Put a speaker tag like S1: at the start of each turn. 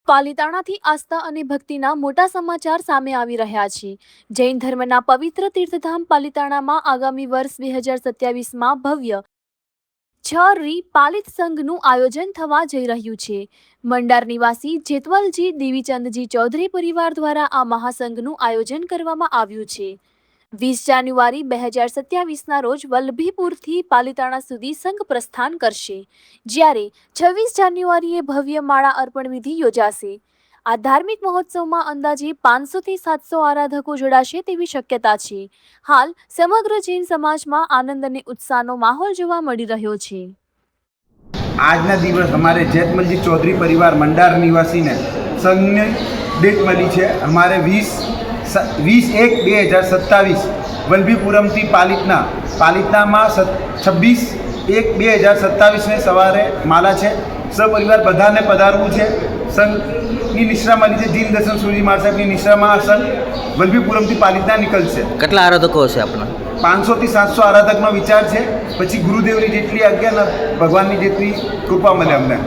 S1: પાલિતાણાથી આસ્થા અને ભક્તિના મોટા સમાચાર સામે આવી રહ્યા છે. જૈન ધર્મના પવિત્ર તીર્થધામ પાલિતાણામાં આગામી વર્ષ 2027માં ભવ્ય પાલિત સંઘનું આયોજન થવા જઈ રહ્યું છે. મંડાર નિવાસી જેતવલજી દેવીચંદજી ચૌધરી પરિવાર દ્વારા આ મહાસંઘનું આયોજન કરવામાં આવ્યું છે. 20 જાન્યુઆરી 2027ના રોજ વલ્લભીપુરથી પાલિતાણા સુધી સંઘ પ્રસ્થાન કરશે, જ્યારે 26 જાન્યુઆરીએ ભવ્ય માળા અર્પણ વિધિ યોજાશે. આ ધાર્મિક મહોત્સવમાં અંદાજે 500થી 700 આરાધકો જોડાશે તેવી શક્યતા છે. હાલ સમગ્ર જૈન સમાજમાં આનંદ અને ઉત્સાહનો માહોલ જોવા મળી રહ્યો છે.
S2: આજના દિવસ અમારે જેતમલજી ચૌધરી પરિવાર મંડાર નિવાસીને સંઘની ડેટ મળી છે. અમારે 20/1/2027 વલ્લભીપુરમથી પાલિતાણામાં 26/1/2027ને સવારે માલા છે. સપરિવાર બધાને પધારવું છે. સંઘની નિશ્રા મળી છે. જીન દર્શન સૂર્ય મહારાજ સાહેબની નિશ્રામાં સંઘ વલ્લભીપુરમથી પાલિતાણા નીકળશે.
S3: કેટલા આરાધકો હશે આપણા?
S2: 500થી 700 આરાધકનો વિચાર છે. પછી ગુરુદેવની જેટલી આજ્ઞા, ભગવાનની જેટલી કૃપા મળે અમને.